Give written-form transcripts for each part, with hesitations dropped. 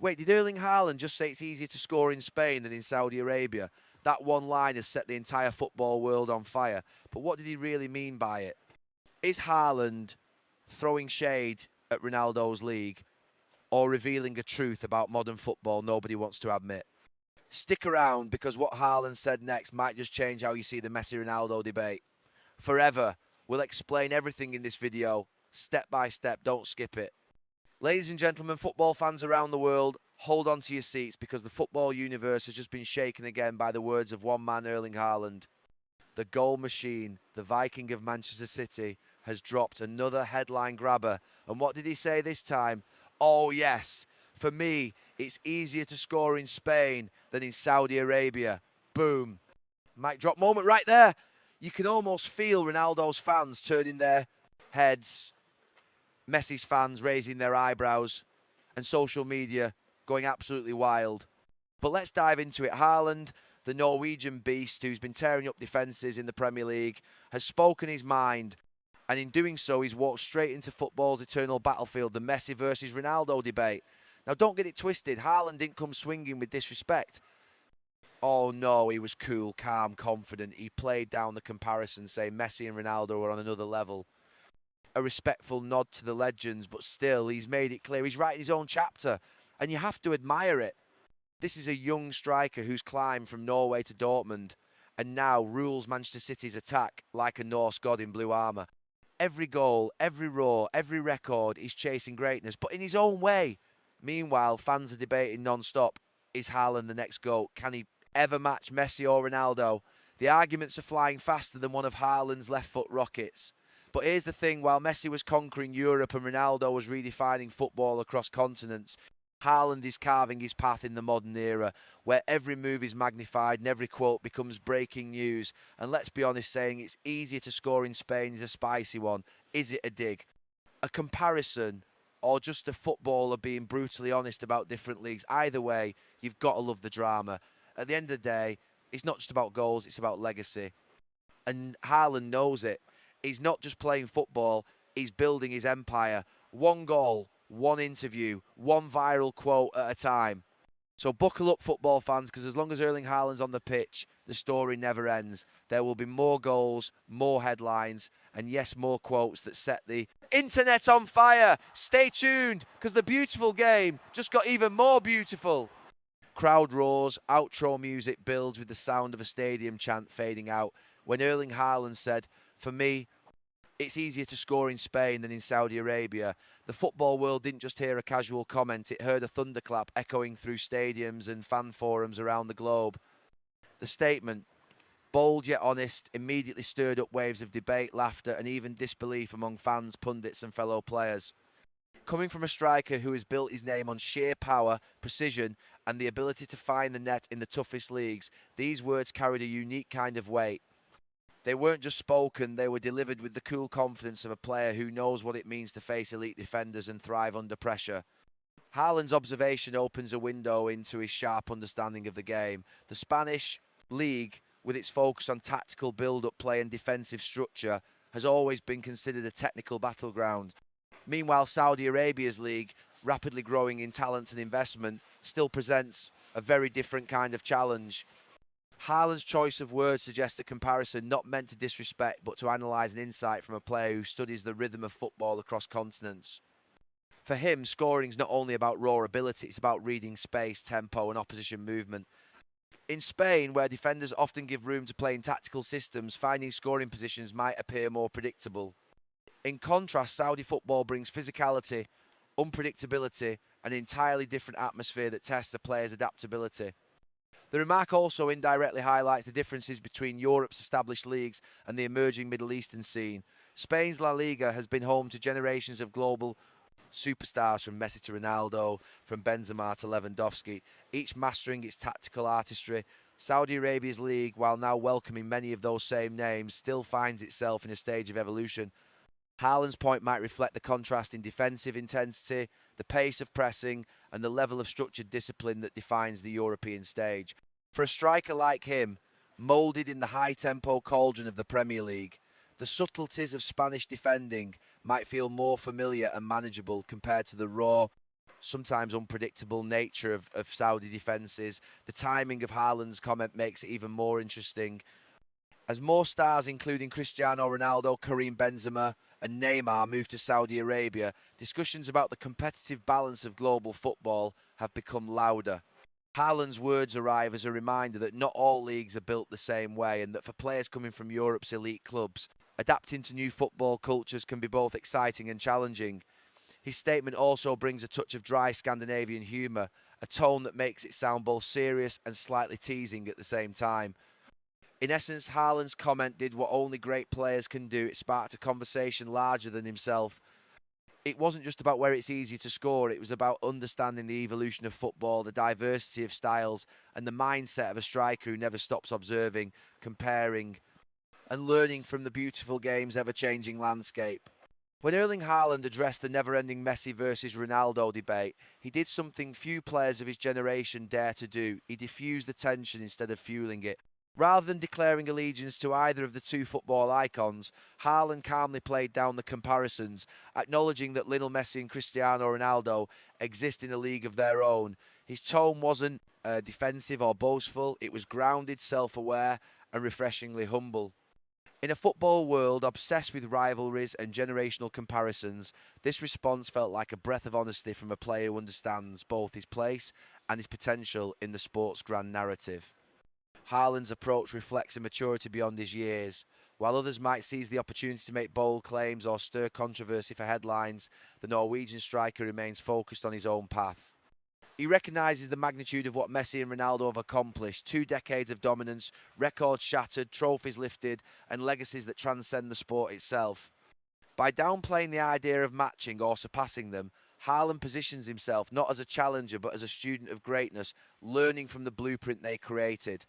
Wait, did Erling Haaland just say it's easier to score in Spain than in Saudi Arabia? That one line has set the entire football world on fire. But what did he really mean by it? Is Haaland throwing shade at Ronaldo's league or revealing a truth about modern football nobody wants to admit? Stick around, because what Haaland said next might just change how you see the Messi Ronaldo debate. Forever. We'll explain everything in this video, step by step, don't skip it. Ladies and gentlemen, football fans around the world, hold on to your seats, because the football universe has just been shaken again by the words of one man, Erling Haaland. The goal machine, the Viking of Manchester City, has dropped another headline grabber. And what did he say this time? Oh yes, for me, it's easier to score in Spain than in Saudi Arabia. Boom. Mic drop moment right there. You can almost feel Ronaldo's fans turning their heads, Messi's fans raising their eyebrows, and social media going absolutely wild. But let's dive into it. Haaland, the Norwegian beast who's been tearing up defences in the Premier League, has spoken his mind. And in doing so, he's walked straight into football's eternal battlefield, the Messi versus Ronaldo debate. Now, don't get it twisted. Haaland didn't come swinging with disrespect. Oh no, he was cool, calm, confident. He played down the comparison, saying Messi and Ronaldo were on another level. A respectful nod to the legends, but still, he's made it clear he's writing his own chapter, and you have to admire it. This is a young striker who's climbed from Norway to Dortmund, and now rules Manchester City's attack like a Norse god in blue armour. Every goal, every roar, every record, he's chasing greatness, but in his own way. Meanwhile, fans are debating non-stop, is Haaland the next GOAT? Can he ever match Messi or Ronaldo? The arguments are flying faster than one of Haaland's left foot rockets. But here's the thing, while Messi was conquering Europe and Ronaldo was redefining football across continents, Haaland is carving his path in the modern era, where every move is magnified and every quote becomes breaking news. And let's be honest, saying it's easier to score in Spain is a spicy one. Is it a dig? A comparison, or just a footballer being brutally honest about different leagues? Either way, you've got to love the drama. At the end of the day, it's not just about goals, it's about legacy. And Haaland knows it. He's not just playing football, he's building his empire. One goal, one interview, one viral quote at a time. So buckle up, football fans, because as long as Erling Haaland's on the pitch, the story never ends. There will be more goals, more headlines, and yes, more quotes that set the internet on fire. Stay tuned, because the beautiful game just got even more beautiful. Crowd roars, outro music builds with the sound of a stadium chant fading out when Erling Haaland said, for me, it's easier to score in Spain than in Saudi Arabia. The football world didn't just hear a casual comment, it heard a thunderclap echoing through stadiums and fan forums around the globe. The statement, bold yet honest, immediately stirred up waves of debate, laughter, and even disbelief among fans, pundits, and fellow players. Coming from a striker who has built his name on sheer power, precision, and the ability to find the net in the toughest leagues, these words carried a unique kind of weight. They weren't just spoken, they were delivered with the cool confidence of a player who knows what it means to face elite defenders and thrive under pressure. Haaland's observation opens a window into his sharp understanding of the game. The Spanish league, with its focus on tactical build-up play and defensive structure, has always been considered a technical battleground. Meanwhile, Saudi Arabia's league, rapidly growing in talent and investment, still presents a very different kind of challenge. Haaland's choice of words suggests a comparison not meant to disrespect, but to analyse an insight from a player who studies the rhythm of football across continents. For him, scoring's not only about raw ability, it's about reading space, tempo and opposition movement. In Spain, where defenders often give room to play in tactical systems, finding scoring positions might appear more predictable. In contrast, Saudi football brings physicality, unpredictability, and an entirely different atmosphere that tests a player's adaptability. The remark also indirectly highlights the differences between Europe's established leagues and the emerging Middle Eastern scene. Spain's La Liga has been home to generations of global superstars, from Messi to Ronaldo, from Benzema to Lewandowski, each mastering its tactical artistry. Saudi Arabia's league, while now welcoming many of those same names, still finds itself in a stage of evolution. Haaland's point might reflect the contrast in defensive intensity, the pace of pressing, and the level of structured discipline that defines the European stage. For a striker like him, moulded in the high-tempo cauldron of the Premier League, the subtleties of Spanish defending might feel more familiar and manageable compared to the raw, sometimes unpredictable nature of Saudi defences. The timing of Haaland's comment makes it even more interesting. As more stars, including Cristiano Ronaldo, Karim Benzema, and Neymar, move to Saudi Arabia, discussions about the competitive balance of global football have become louder. Haaland's words arrive as a reminder that not all leagues are built the same way, and that for players coming from Europe's elite clubs, adapting to new football cultures can be both exciting and challenging. His statement also brings a touch of dry Scandinavian humour, a tone that makes it sound both serious and slightly teasing at the same time. In essence, Haaland's comment did what only great players can do. It sparked a conversation larger than himself. It wasn't just about where it's easy to score, it was about understanding the evolution of football, the diversity of styles, and the mindset of a striker who never stops observing, comparing, and learning from the beautiful game's ever-changing landscape. When Erling Haaland addressed the never-ending Messi versus Ronaldo debate, he did something few players of his generation dare to do. He diffused the tension instead of fueling it. Rather than declaring allegiance to either of the two football icons, Haaland calmly played down the comparisons, acknowledging that Lionel Messi and Cristiano Ronaldo exist in a league of their own. His tone wasn't defensive or boastful, it was grounded, self-aware, and refreshingly humble. In a football world obsessed with rivalries and generational comparisons, this response felt like a breath of honesty from a player who understands both his place and his potential in the sport's grand narrative. Haaland's approach reflects a maturity beyond his years. While others might seize the opportunity to make bold claims or stir controversy for headlines, the Norwegian striker remains focused on his own path. He recognises the magnitude of what Messi and Ronaldo have accomplished. 2 decades of dominance, records shattered, trophies lifted, and legacies that transcend the sport itself. By downplaying the idea of matching or surpassing them, Haaland positions himself not as a challenger but as a student of greatness, learning from the blueprint they created.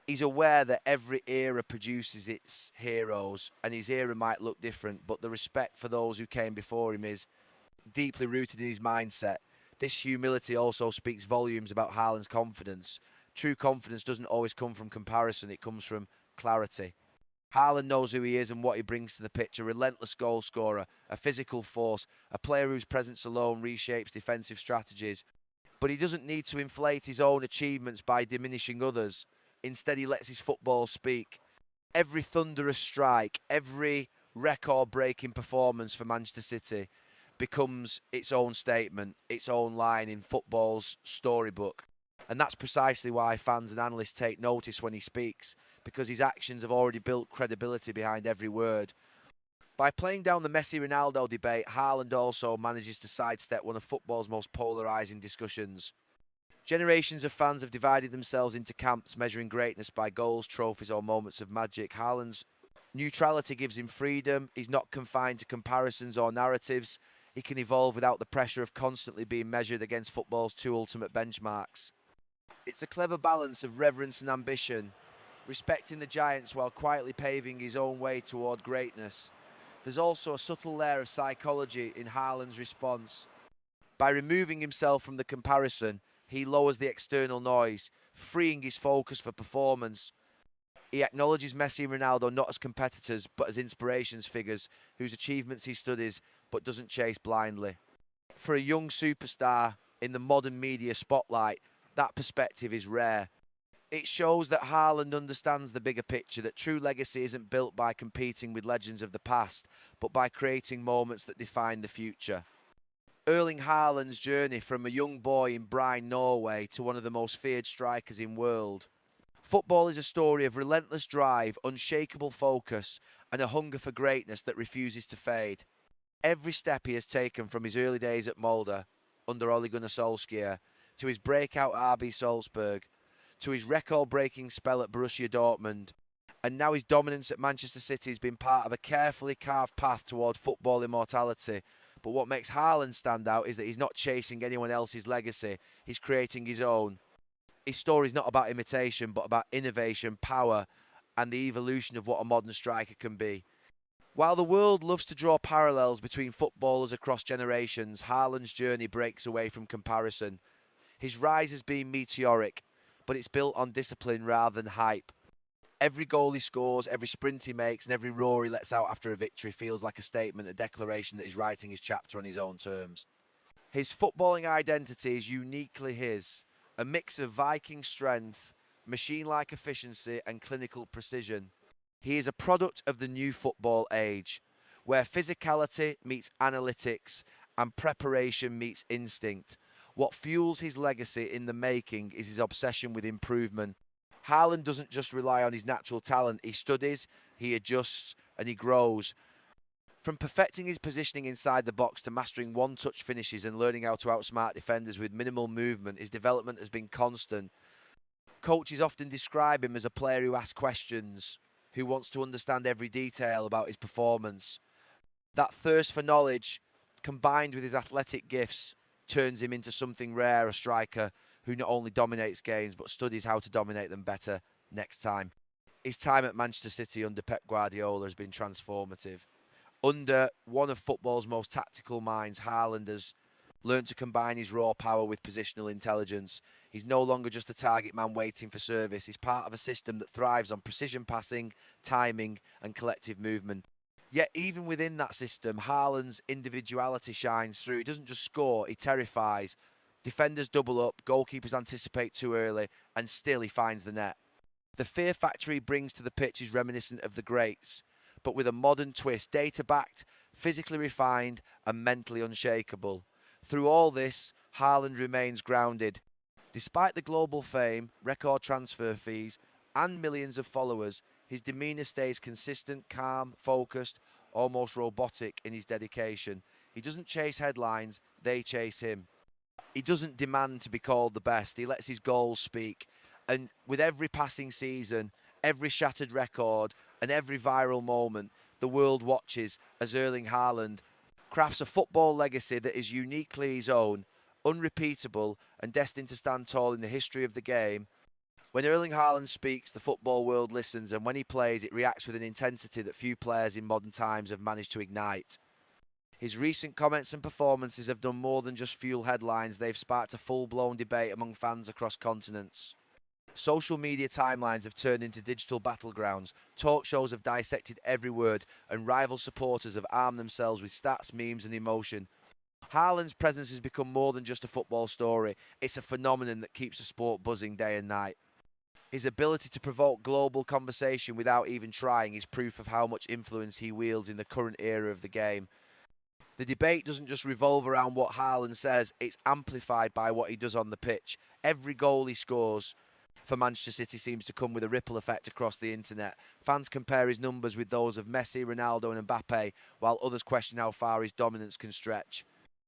He's aware that every era produces its heroes, and his era might look different, but the respect for those who came before him is deeply rooted in his mindset. This humility also speaks volumes about Haaland's confidence. True confidence doesn't always come from comparison, it comes from clarity. Haaland knows who he is and what he brings to the pitch, a relentless goal scorer, a physical force, a player whose presence alone reshapes defensive strategies. But he doesn't need to inflate his own achievements by diminishing others. Instead, he lets his football speak. Every thunderous strike, every record-breaking performance for Manchester City becomes its own statement, its own line in football's storybook. And that's precisely why fans and analysts take notice when he speaks, because his actions have already built credibility behind every word. By playing down the Messi-Ronaldo debate, Haaland also manages to sidestep one of football's most polarising discussions. Generations of fans have divided themselves into camps, measuring greatness by goals, trophies, or moments of magic. Haaland's neutrality gives him freedom. He's not confined to comparisons or narratives. He can evolve without the pressure of constantly being measured against football's two ultimate benchmarks. It's a clever balance of reverence and ambition, respecting the giants while quietly paving his own way toward greatness. There's also a subtle layer of psychology in Haaland's response. By removing himself from the comparison, he lowers the external noise, freeing his focus for performance. He acknowledges Messi and Ronaldo not as competitors, but as inspirations figures whose achievements he studies but doesn't chase blindly. For a young superstar in the modern media spotlight, that perspective is rare. It shows that Haaland understands the bigger picture, that true legacy isn't built by competing with legends of the past, but by creating moments that define the future. Erling Haaland's journey from a young boy in Brine, Norway, to one of the most feared strikers in the world. Football is a story of relentless drive, unshakable focus, and a hunger for greatness that refuses to fade. Every step he has taken from his early days at Molde, under Ole Gunnar Solskjaer, to his breakout RB Salzburg, to his record-breaking spell at Borussia Dortmund, and now his dominance at Manchester City has been part of a carefully carved path toward football immortality. But what makes Haaland stand out is that he's not chasing anyone else's legacy, he's creating his own. His story is not about imitation, but about innovation, power, and the evolution of what a modern striker can be. While the world loves to draw parallels between footballers across generations, Haaland's journey breaks away from comparison. His rise has been meteoric, but it's built on discipline rather than hype. Every goal he scores, every sprint he makes, and every roar he lets out after a victory feels like a statement, a declaration that he's writing his chapter on his own terms. His footballing identity is uniquely his, a mix of Viking strength, machine-like efficiency and clinical precision. He is a product of the new football age, where physicality meets analytics and preparation meets instinct. What fuels his legacy in the making is his obsession with improvement. Haaland doesn't just rely on his natural talent, he studies, he adjusts, and he grows. From perfecting his positioning inside the box to mastering one-touch finishes and learning how to outsmart defenders with minimal movement, his development has been constant. Coaches often describe him as a player who asks questions, who wants to understand every detail about his performance. That thirst for knowledge, combined with his athletic gifts, turns him into something rare, a striker who not only dominates games but studies how to dominate them better next time. His time at Manchester City under Pep Guardiola has been transformative. Under one of football's most tactical minds, Haaland has learned to combine his raw power with positional intelligence. He's no longer just a target man waiting for service. He's part of a system that thrives on precision passing, timing, and collective movement. Yet even within that system, Haaland's individuality shines through. He doesn't just score, he terrifies. Defenders double up, goalkeepers anticipate too early, and still he finds the net. The fear factor he brings to the pitch is reminiscent of the greats, but with a modern twist, data-backed, physically refined, and mentally unshakable. Through all this, Haaland remains grounded. Despite the global fame, record transfer fees, and millions of followers, his demeanour stays consistent, calm, focused, almost robotic in his dedication. He doesn't chase headlines, they chase him. He doesn't demand to be called the best, he lets his goals speak. And with every passing season, every shattered record, and every viral moment, the world watches as Erling Haaland crafts a football legacy that is uniquely his own, unrepeatable, and destined to stand tall in the history of the game. When Erling Haaland speaks, the football world listens, and when he plays, it reacts with an intensity that few players in modern times have managed to ignite. His recent comments and performances have done more than just fuel headlines, they've sparked a full-blown debate among fans across continents. Social media timelines have turned into digital battlegrounds, talk shows have dissected every word, and rival supporters have armed themselves with stats, memes and emotion. Haaland's presence has become more than just a football story, it's a phenomenon that keeps the sport buzzing day and night. His ability to provoke global conversation without even trying is proof of how much influence he wields in the current era of the game. The debate doesn't just revolve around what Haaland says, it's amplified by what he does on the pitch. Every goal he scores for Manchester City seems to come with a ripple effect across the internet. Fans compare his numbers with those of Messi, Ronaldo and Mbappe, while others question how far his dominance can stretch.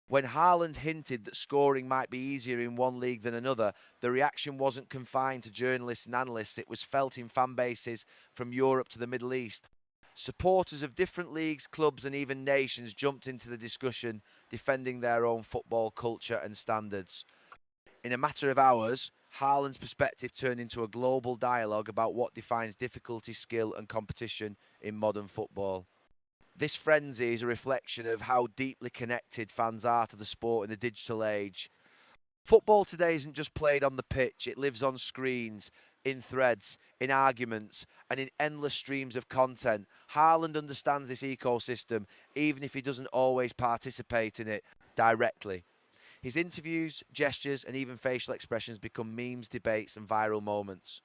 When Haaland hinted that scoring might be easier in one league than another, the reaction wasn't confined to journalists and analysts, it was felt in fan bases from Europe to the Middle East. Supporters of different leagues, clubs and even nations jumped into the discussion, defending their own football culture and standards. In a matter of hours, Haaland's perspective turned into a global dialogue about what defines difficulty, skill and competition in modern football. This frenzy is a reflection of how deeply connected fans are to the sport in the digital age. Football today isn't just played on the pitch, it lives on screens, in threads, in arguments, and in endless streams of content. Haaland understands this ecosystem, even if he doesn't always participate in it directly. His interviews, gestures, and even facial expressions become memes, debates, and viral moments.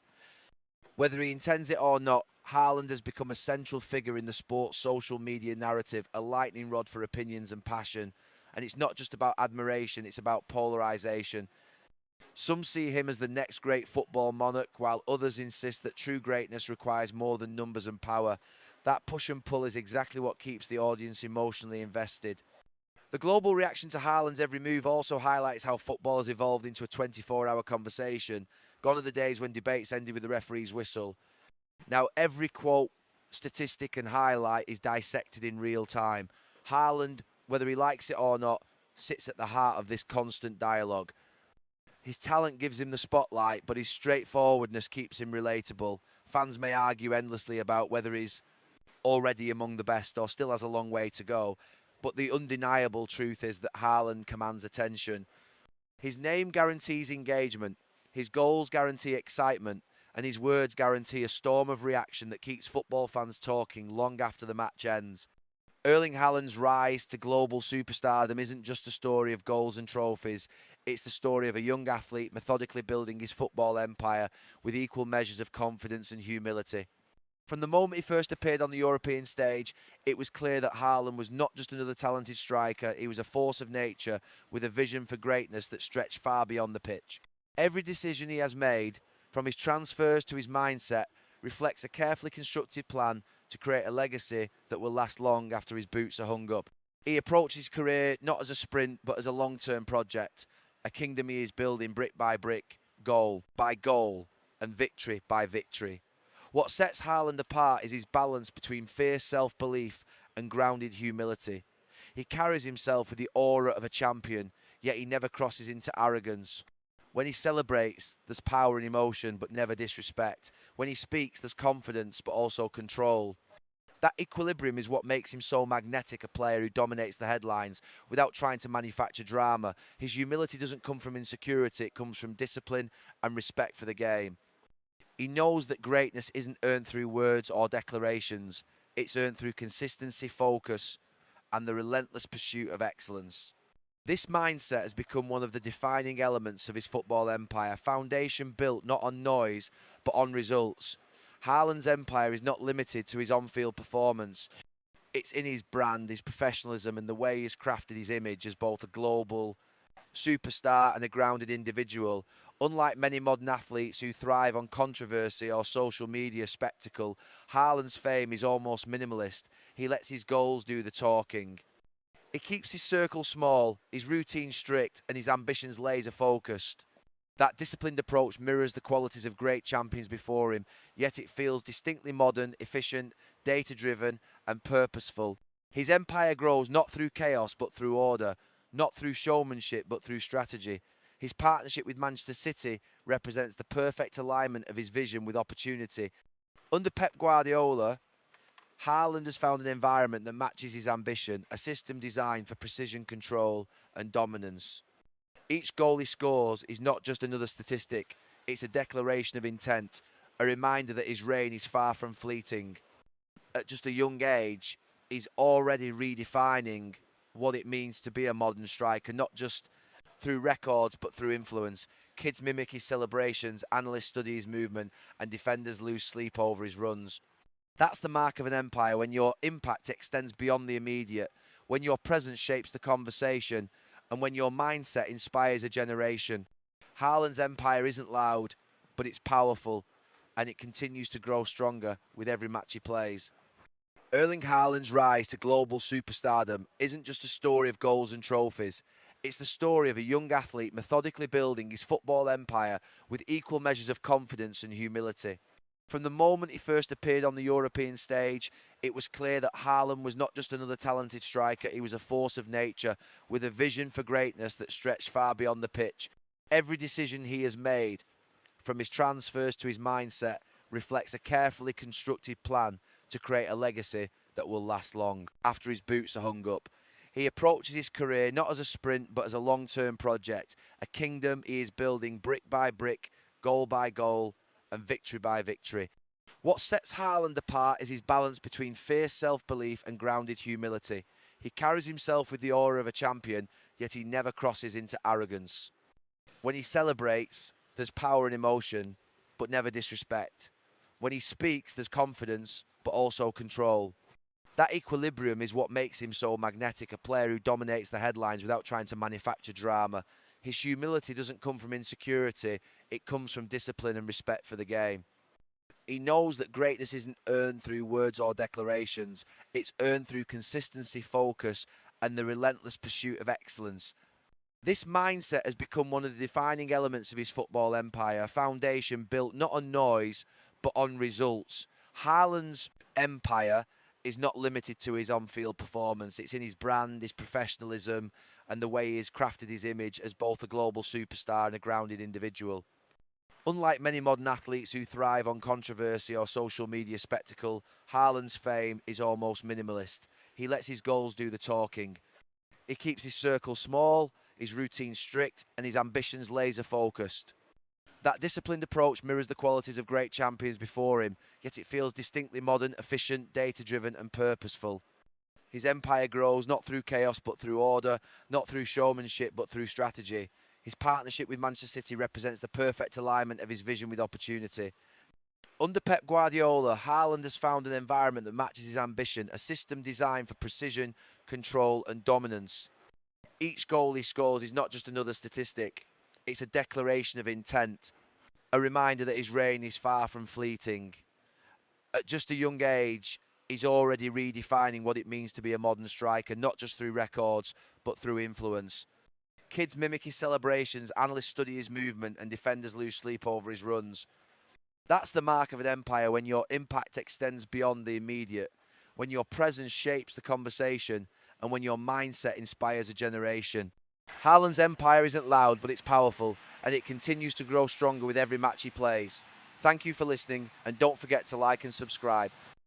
Whether he intends it or not, Haaland has become a central figure in the sport's social media narrative, a lightning rod for opinions and passion. And it's not just about admiration, it's about polarisation. Some see him as the next great football monarch, while others insist that true greatness requires more than numbers and power. That push and pull is exactly what keeps the audience emotionally invested. The global reaction to Haaland's every move also highlights how football has evolved into a 24-hour conversation. Gone are the days when debates ended with the referee's whistle. Now every quote, statistic and highlight is dissected in real time. Haaland, whether he likes it or not, sits at the heart of this constant dialogue. His talent gives him the spotlight, but his straightforwardness keeps him relatable. Fans may argue endlessly about whether he's already among the best or still has a long way to go, but the undeniable truth is that Haaland commands attention. His name guarantees engagement, his goals guarantee excitement, and his words guarantee a storm of reaction that keeps football fans talking long after the match ends. Erling Haaland's rise to global superstardom isn't just a story of goals and trophies, it's the story of a young athlete methodically building his football empire with equal measures of confidence and humility. From the moment he first appeared on the European stage, it was clear that Haaland was not just another talented striker, he was a force of nature with a vision for greatness that stretched far beyond the pitch. Every decision he has made, from his transfers to his mindset, reflects a carefully constructed plan to create a legacy that will last long after his boots are hung up. He approached his career not as a sprint but as a long-term project, a kingdom he is building brick by brick, goal by goal, and victory by victory. What sets Haaland apart is his balance between fierce self-belief and grounded humility. He carries himself with the aura of a champion, yet he never crosses into arrogance. When he celebrates, there's power and emotion, but never disrespect. When he speaks, there's confidence, but also control. That equilibrium is what makes him so magnetic, a player who dominates the headlines without trying to manufacture drama. His humility doesn't come from insecurity, it comes from discipline and respect for the game. He knows that greatness isn't earned through words or declarations, it's earned through consistency, focus, and the relentless pursuit of excellence. This mindset has become one of the defining elements of his football empire, a foundation built not on noise, but on results. Haaland's empire is not limited to his on-field performance. It's in his brand, his professionalism, and the way he's crafted his image as both a global superstar and a grounded individual. Unlike many modern athletes who thrive on controversy or social media spectacle, Haaland's fame is almost minimalist. He lets his goals do the talking. He keeps his circle small, his routine strict, and his ambitions laser focused. That disciplined approach mirrors the qualities of great champions before him, yet it feels distinctly modern, efficient, data driven, and purposeful. His empire grows not through chaos but through order, not through showmanship but through strategy. His partnership with Manchester City represents the perfect alignment of his vision with opportunity. Under Pep Guardiola, Haaland has found an environment that matches his ambition, a system designed for precision control and dominance. Each goal he scores is not just another statistic, it's a declaration of intent, a reminder that his reign is far from fleeting. At just a young age, he's already redefining what it means to be a modern striker, not just through records but through influence. Kids mimic his celebrations, analysts study his movement, and defenders lose sleep over his runs. That's the mark of an empire, when your impact extends beyond the immediate, when your presence shapes the conversation, and when your mindset inspires a generation. Haaland's empire isn't loud, but it's powerful, and it continues to grow stronger with every match he plays. Erling Haaland's rise to global superstardom isn't just a story of goals and trophies. It's the story of a young athlete methodically building his football empire with equal measures of confidence and humility. From the moment he first appeared on the European stage, it was clear that Haaland was not just another talented striker, he was a force of nature with a vision for greatness that stretched far beyond the pitch. Every decision he has made, from his transfers to his mindset, reflects a carefully constructed plan to create a legacy that will last long after his boots are hung up. He approaches his career not as a sprint but as a long-term project, a kingdom he is building brick by brick, goal by goal, and victory by victory. What sets Haaland apart is his balance between fierce self-belief and grounded humility. He carries himself with the aura of a champion, yet he never crosses into arrogance. When he celebrates, there's power and emotion, but never disrespect. When he speaks, there's confidence, but also control. That equilibrium is what makes him so magnetic, a player who dominates the headlines without trying to manufacture drama. His humility doesn't come from insecurity, it comes from discipline and respect for the game. He knows that greatness isn't earned through words or declarations, it's earned through consistency, focus, and the relentless pursuit of excellence. This mindset has become one of the defining elements of his football empire, a foundation built not on noise, but on results. Haaland's empire is not limited to his on-field performance. It's in his brand, his professionalism, and the way he has crafted his image as both a global superstar and a grounded individual. Unlike many modern athletes who thrive on controversy or social media spectacle, Haaland's fame is almost minimalist. He lets his goals do the talking. He keeps his circle small, his routine strict, and his ambitions laser focused. That disciplined approach mirrors the qualities of great champions before him, yet it feels distinctly modern, efficient, data driven, and purposeful. His empire grows not through chaos but through order, not through showmanship but through strategy. His partnership with Manchester City represents the perfect alignment of his vision with opportunity. Under Pep Guardiola, Haaland has found an environment that matches his ambition, a system designed for precision, control and dominance. Each goal he scores is not just another statistic, it's a declaration of intent, a reminder that his reign is far from fleeting. At just a young age, he's already redefining what it means to be a modern striker, not just through records, but through influence. Kids mimic his celebrations, analysts study his movement, and defenders lose sleep over his runs. That's the mark of an empire, when your impact extends beyond the immediate, when your presence shapes the conversation, and when your mindset inspires a generation. Haaland's empire isn't loud, but it's powerful, and it continues to grow stronger with every match he plays. Thank you for listening, and don't forget to like and subscribe.